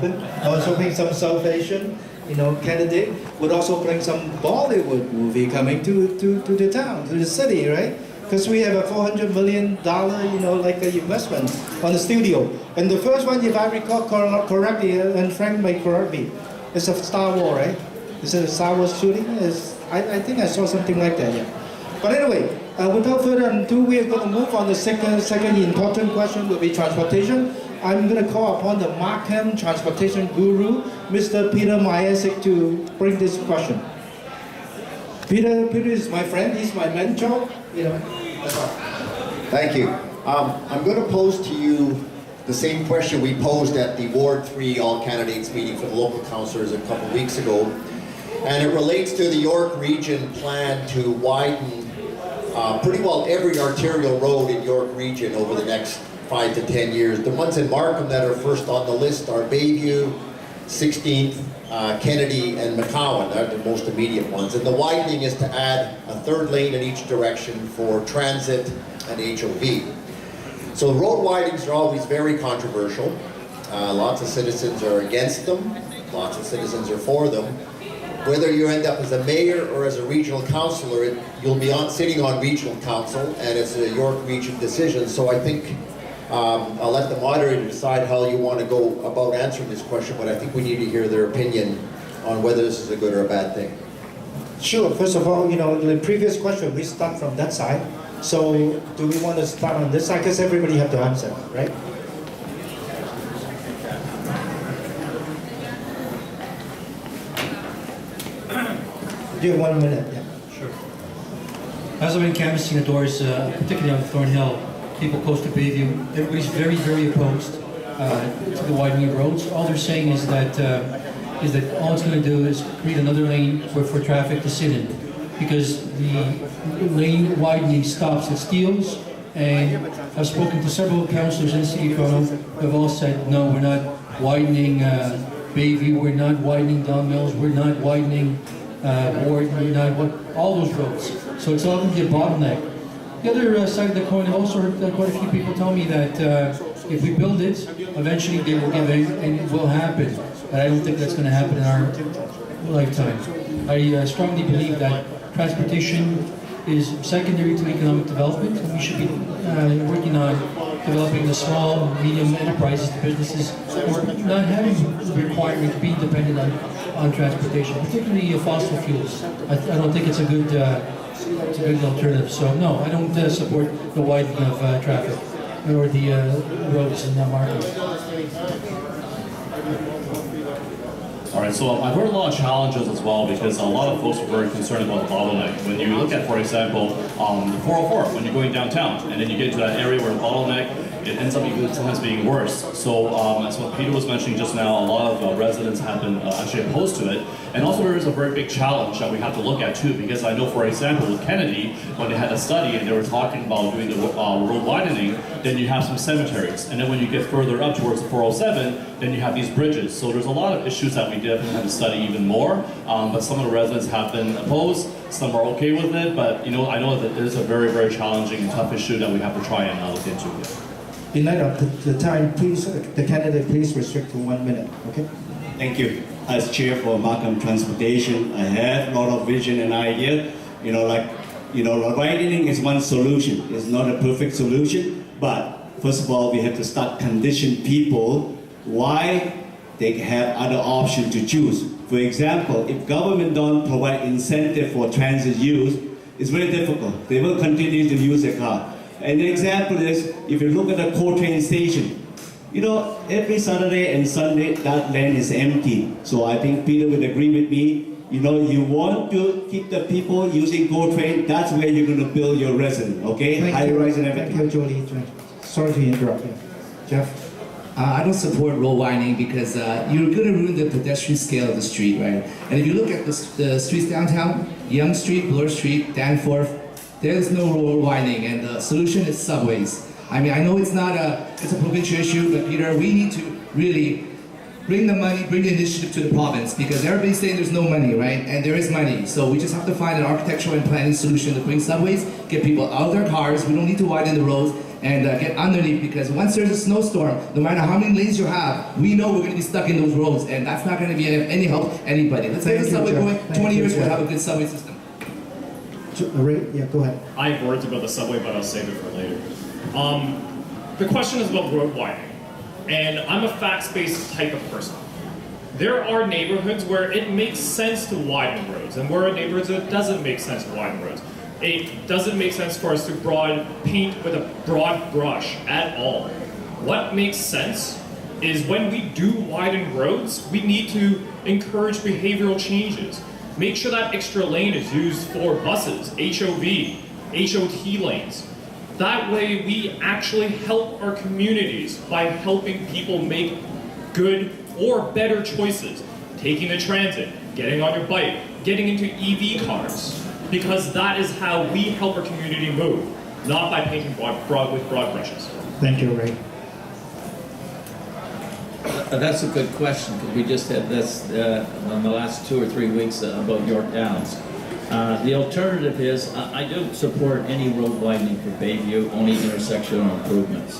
happen. Also bring some South Asian, candidate. Would also bring some Bollywood movie coming to the town, to the city, right? Because we have a $400 million, like an investment on the studio. And the first one, if I recall correctly, and Frank may correct me, it's a Star Wars, right? Is it a Star Wars shooting? I think I saw something like that, yeah. But anyway, without further ado, we are going to move on. The second important question will be transportation. I'm going to call upon the Markham transportation guru, Mr. Peter Myasik, to bring this question. Peter is my friend. He's my mentor. That's all. Thank you. I'm going to pose to you the same question we posed at the Ward 3 all candidates meeting for the local councillors a couple of weeks ago. And it relates to the York Region plan to widen pretty well every arterial road in York Region over the next 5 to 10 years. The ones in Markham that are first on the list are Bayview, 16th, Kennedy, and McCowan. They're the most immediate ones. And the widening is to add a third lane in each direction for transit and HOV. So road widenings are always very controversial. Lots of citizens are against them. Lots of citizens are for them. Whether you end up as a mayor or as a regional councillor, you'll be sitting on regional council, and it's a York Region decision. So I think I'll let the moderator decide how you want to go about answering this question, but I think we need to hear their opinion on whether this is a good or a bad thing. Sure. First of all, the previous question, we start from that side. So do we want to start on this side? Because everybody have to answer, right? Do 1 minute, yeah. Sure. As I've been canvassing the doors, particularly on Thornhill, people close to Bayview, everybody's very, very opposed to the widening of roads. All they're saying is that all it's going to do is create another lane for traffic to sit in, because the lane widening stops at Steeles, and I've spoken to several councillors in the city of Toronto who have all said, no, we're not widening Bayview, we're not widening Don Mills, we're not widening Ward, we're not all those roads. So it's all going to be a bottleneck. The other side of the coin, I've also heard quite a few people tell me that if we build it, eventually they will give in and it will happen. But I don't think that's going to happen in our lifetime. I strongly believe that transportation is secondary to economic development, and we should be working on developing the small, medium enterprises, the businesses, or not having the requirement to be dependent on transportation, particularly fossil fuels. I don't think it's a good alternative. So no, I don't support the widening of traffic or the roads in Markham. All right, so I've heard a lot of challenges as well, because a lot of folks are very concerned about the bottleneck. When you look at, for example, the 404, when you're going downtown, and then you get to that area where the bottleneck, it ends up sometimes being worse. So as what Peter was mentioning just now, a lot of residents have been actually opposed to it. And also there is a very big challenge that we have to look at too, because I know, for example, with Kennedy, when they had a study and they were talking about doing the road widening, then you have some cemeteries. And then when you get further up towards the 407, then you have these bridges. So there's a lot of issues that we definitely have to study even more. But some of the residents have been opposed, some are okay with it, but I know that it is a very, very challenging and tough issue that we have to try and look into. In light of the time, please, the candidate, please restrict to 1 minute, okay? Thank you. As chair for Markham Transportation, I have a lot of vision and idea. Widening is one solution. It's not a perfect solution, but first of all, we have to start condition people why they have other options to choose. For example, if government don't provide incentive for transit use, it's very difficult. They will continue to use their car. An example is, if you look at the core train station, every Saturday and Sunday, that land is empty. So I think Peter would agree with me. You want to keep the people using core train, that's where you're going to build your residence, okay? High rise and everything. Thank you, Jolie. Sorry to interrupt you. Jeff? I don't support road widening because you're going to ruin the pedestrian scale of the street, right? And if you look at the streets downtown, Yonge Street, Bloor Street, Danforth, there's no road widening, and the solution is subways. I mean, I know it's a provincial issue, but Peter, we need to really bring the money, bring the initiative to the province, because everybody's saying there's no money, right? And there is money. So we just have to find an architectural and planning solution to bring subways, get people out of their cars. We don't need to widen the roads, and get underneath, because once there's a snowstorm, no matter how many lanes you have, we know we're going to be stuck in those roads, and that's not going to be any help to anybody. Let's get the subway going. 20 years, we'll have a good subway system. Ray, yeah, go ahead. I have words about the subway, but I'll save it for later. The question is about road widening, and I'm a facts-based type of person. There are neighborhoods where it makes sense to widen roads, and where are neighborhoods that it doesn't make sense to widen roads. It doesn't make sense for us to paint with a broad brush at all. What makes sense is when we do widen roads, we need to encourage behavioral changes. Make sure that extra lane is used for buses, HOV, HOT lanes. That way we actually help our communities by helping people make good or better choices. Taking the transit, getting on your bike, getting into EV cars. Because that is how we help our community move, not by painting with broad brushes. Thank you, Ray. That's a good question, because we just had this in the last 2 or 3 weeks about York Downs. The alternative is, I do support any road widening for Bayview, only intersectional improvements.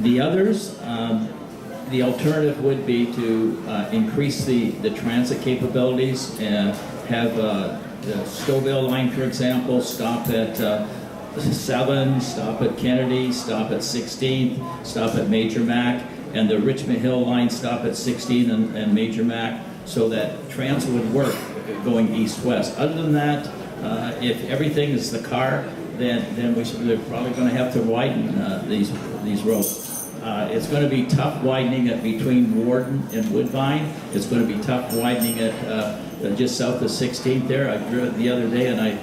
The others, the alternative would be to increase the transit capabilities and have the Stouffville line, for example, stop at 7, stop at Kennedy, stop at 16th, stop at Major Mac, and the Richmond Hill line stop at 16 and Major Mac, so that transit would work going east-west. Other than that, if everything is the car, then we're probably going to have to widen these roads. It's going to be tough widening it between Warden and Woodbine. It's going to be tough widening it just south of 16th there. I drove it the other day, and I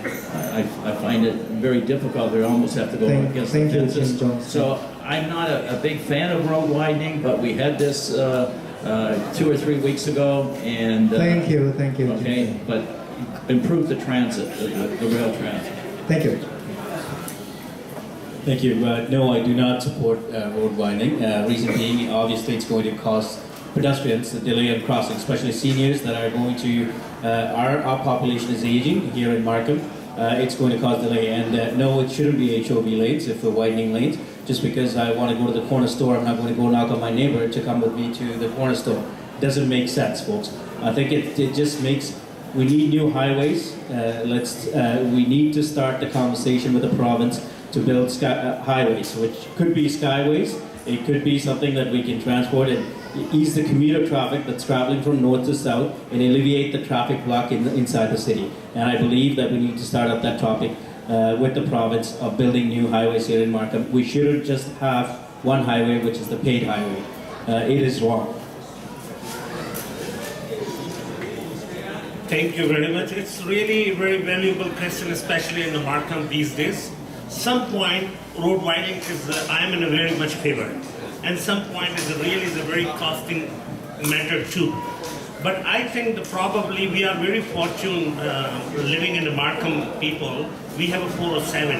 find it very difficult. They almost have to go against the fences. So I'm not a big fan of road widening, but we had this 2 or 3 weeks ago, and Thank you. okay, but improve the transit, the rail transit. Thank you. Thank you. No, I do not support road widening. Reason being, obviously, it's going to cause pedestrians a delay in crossing, especially seniors that are going to. Our population is aging here in Markham. It's going to cause delay, and no, it shouldn't be HOV lanes if we're widening lanes. Just because I want to go to the corner store, I'm not going to go knock on my neighbor to come with me to the corner store. Doesn't make sense, folks. I think it just makes. We need new highways. We need to start the conversation with the province to build highways, which could be skyways. It could be something that we can transport and ease the commuter traffic that's traveling from north to south and alleviate the traffic block inside the city. And I believe that we need to start up that topic with the province of building new highways here in Markham. We shouldn't just have one highway, which is the paid highway. It is wrong. Thank you very much. It's really a very valuable question, especially in the Markham these days. Some point, road widening is, I am in a very much favor. And some point is really a very costing matter too. But I think probably we are very fortunate living in the Markham people. We have a 407.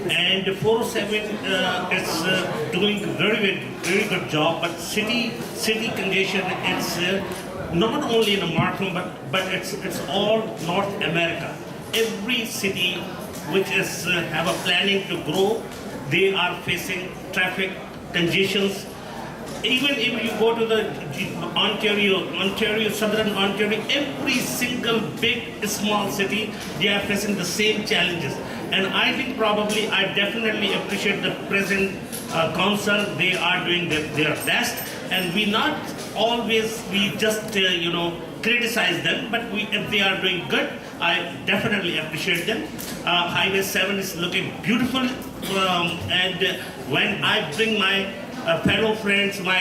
And the 407 is doing very good job, but city congestion, it's not only in the Markham, but it's all North America. Every city which is have a planning to grow, they are facing traffic congestions. Even if you go to the Ontario, Southern Ontario, every single big, small city, they are facing the same challenges. And I think probably, I definitely appreciate the present council. They are doing their best, and we not always, we just, criticize them, but if they are doing good, I definitely appreciate them. Highway 7 is looking beautiful, and when I bring my fellow friends, my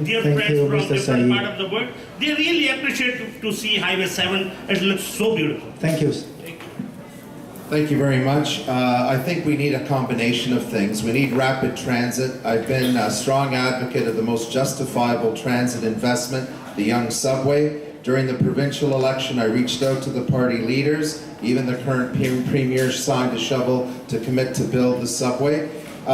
dear friends from different part of the world, they really appreciate to see Highway 7. It looks so beautiful. Thank you. Thank you very much. I think we need a combination of things. We need rapid transit. I've been a strong advocate of the most justifiable transit investment, the Yonge Subway. During the provincial election, I reached out to the party leaders. Even the current premier signed a shovel to commit to build the subway.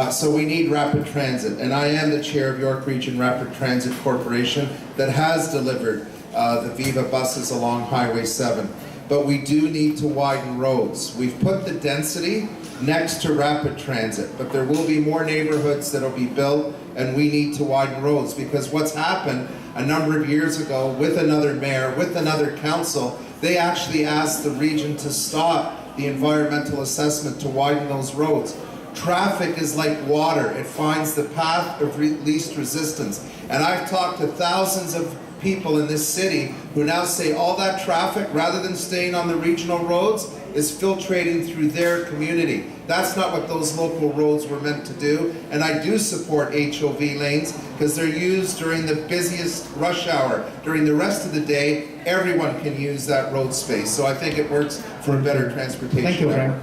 So we need rapid transit. And I am the chair of York Region Rapid Transit Corporation that has delivered the Viva buses along Highway 7. but we do need to widen roads. We've put the density next to rapid transit, but there will be more neighborhoods that will be built, and we need to widen roads, because what's happened a number of years ago with another mayor, with another council, they actually asked the region to stop the environmental assessment to widen those roads. Traffic is like water. It finds the path of least resistance. And I've talked to thousands of people in this city who now say all that traffic, rather than staying on the regional roads, is filtrating through their community. That's not what those local roads were meant to do. And I do support HOV lanes because they're used during the busiest rush hour. During the rest of the day, everyone can use that road space. So I think it works for a better transportation. Thank you, Frank.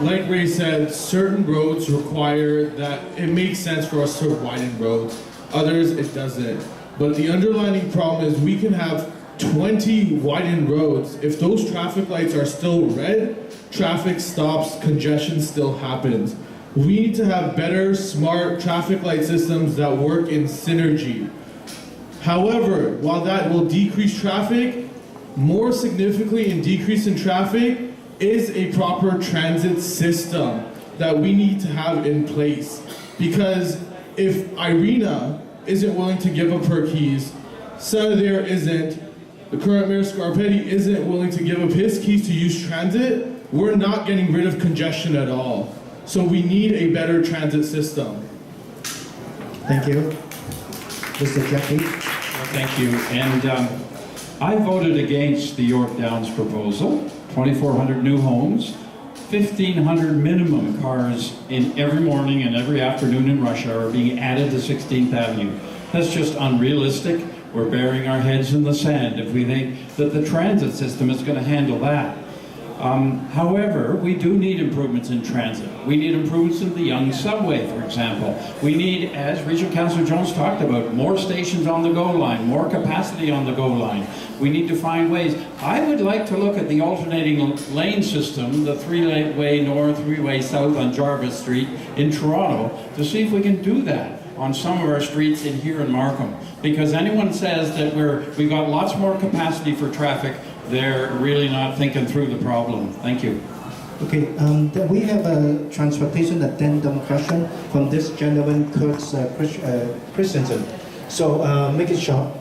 Like Ray said, certain roads require that it makes sense for us to widen roads. Others, it doesn't. But the underlying problem is we can have 20 widened roads. If those traffic lights are still red, traffic stops, congestion still happens. We need to have better, smart traffic light systems that work in synergy. However, while that will decrease traffic, more significantly in decrease in traffic is a proper transit system that we need to have in place. Because if Irina isn't willing to give up her keys, Senator isn't, the current Mayor Scarpetti isn't willing to give up his keys to use transit, we're not getting rid of congestion at all. So we need a better transit system. Thank you. Mr. Jackie. Thank you. And I voted against the York Downs proposal. 2,400 new homes, 1,500 minimum cars in every morning and every afternoon in rush hour being added to 16th Avenue. That's just unrealistic. We're burying our heads in the sand if we think that the transit system is going to handle that. However, we do need improvements in transit. We need improvements in the Yonge Subway, for example. We need, as Regional Councillor Jones talked about, more stations on the GO line, more capacity on the GO line. We need to find ways. I would like to look at the alternating lane system, the three-way north, three-way south on Jarvis Street in Toronto, to see if we can do that on some of our streets in here in Markham. Because anyone says that we've got lots more capacity for traffic, they're really not thinking through the problem. Thank you. Okay, then we have a transportation addendum question from this gentleman, Kurt Christensen. So make it short.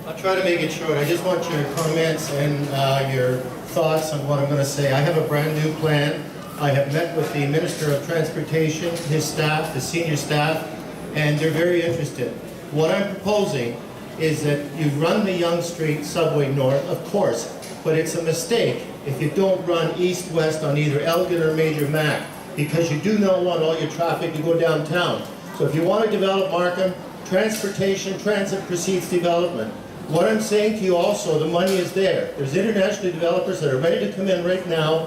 I'll try to make it short. I just want your comments and your thoughts on what I'm going to say. I have a brand new plan. I have met with the Minister of Transportation, his staff, the senior staff, and they're very interested. What I'm proposing is that you run the Yonge Street Subway north, of course, but it's a mistake if you don't run east-west on either Elgin or Major Mac, because you do not want all your traffic to go downtown. So if you want to develop Markham, transportation, transit precedes development. What I'm saying to you also, the money is there. There's international developers that are ready to come in right now.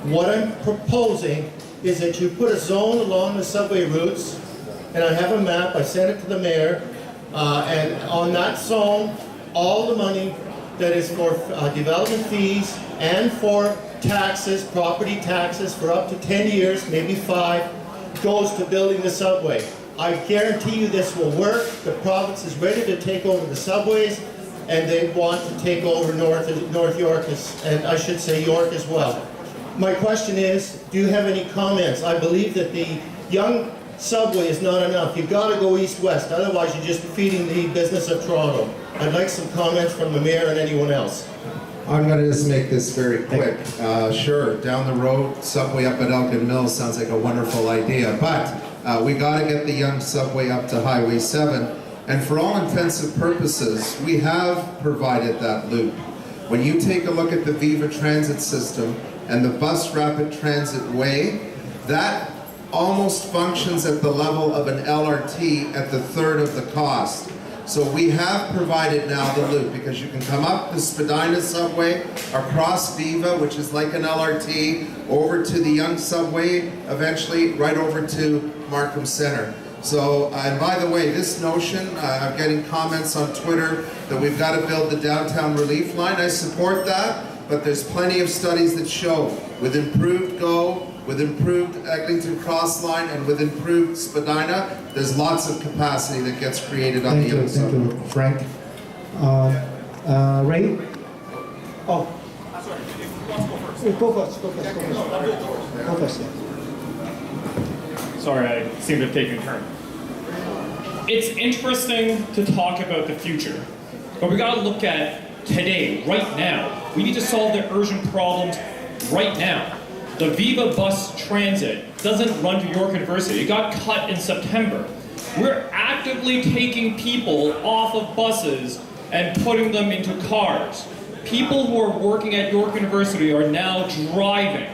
What I'm proposing is that you put a zone along the subway routes, and I have a map, I sent it to the mayor, and on that zone, all the money that is for development fees and for taxes, property taxes for up to 10 years, maybe 5, goes to building the subway. I guarantee you this will work. The province is ready to take over the subways, and they want to take over North York, and I should say York as well. My question is, do you have any comments? I believe that the Yonge Subway is not enough. You've got to go east-west, otherwise you're just feeding the business of Toronto. I'd like some comments from the mayor and anyone else. I'm going to just make this very quick. Sure, down the road, subway up at Elgin Mill sounds like a wonderful idea, but we got to get the Yonge Subway up to Highway 7, and for all intents and purposes, we have provided that loop. When you take a look at the Viva Transit system and the bus rapid transit way, that almost functions at the level of an LRT at the third of the cost. So we have provided now the loop, because you can come up the Spadina Subway, across Viva, which is like an LRT, over to the Yonge Subway, eventually right over to Markham Center. So, and by the way, this notion, I'm getting comments on Twitter that we've got to build the downtown relief line. I support that, but there's plenty of studies that show with improved GO, with improved Eglinton Cross Line and with improved Spadina, there's lots of capacity that gets created on the Yonge Thank Subway. you, Frank. Ray? Oh. Go first. Go first. Sorry, I seem to have taken a turn. It's interesting to talk about the future, but we gotta look at today, right now. We need to solve the urgent problems right now. The Viva Bus Transit doesn't run to York University. It got cut in September. We're actively taking people off of buses and putting them into cars. People who are working at York University are now driving.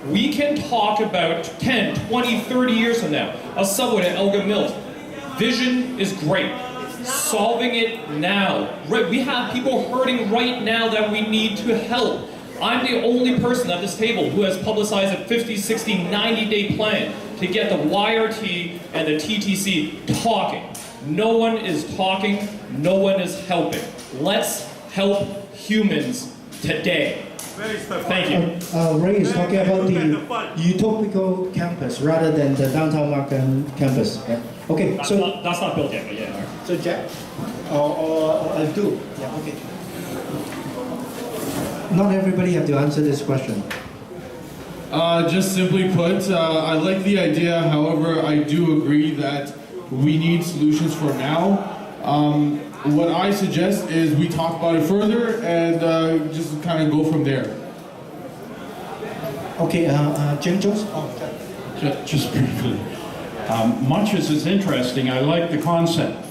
We can talk about 10, 20, 30 years from now, a subway to Elgin Mill. Vision is great. Solving it now. We have people hurting right now that we need to help. I'm the only person at this table who has publicized a 50, 60, 90-day plan to get the YRT and the TTC talking. No one is talking, no one is helping. Let's help humans today. Thank you. Ray is talking about the utopical campus rather than the downtown Markham campus. Yeah. Okay, That's so not built yet, but yeah. All right. so Jack, or I'll do. Yeah, okay. Not everybody have to answer this question. Just simply put, I like the idea. However, I do agree that we need solutions for now. What I suggest is we talk about it further and just kind of go from there. Okay, Jim Jones? Just briefly. Much as it's interesting, I like the concept.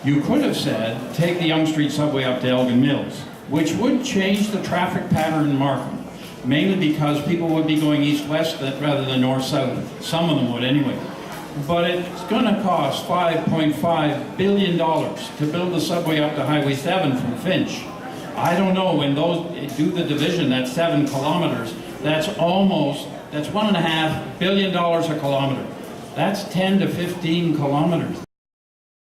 You could have said, take the Yonge Street subway up to Elgin Mills, which would change the traffic pattern in Markham, mainly because people would be going east-west rather than north-south. Some of them would anyway. But it's going to cost $5.5 billion to build the subway up to Highway 7 from Finch. I don't know, when those do the division, that's 7 kilometers, that's $1.5 billion a kilometer. That's 10 to 15 kilometers.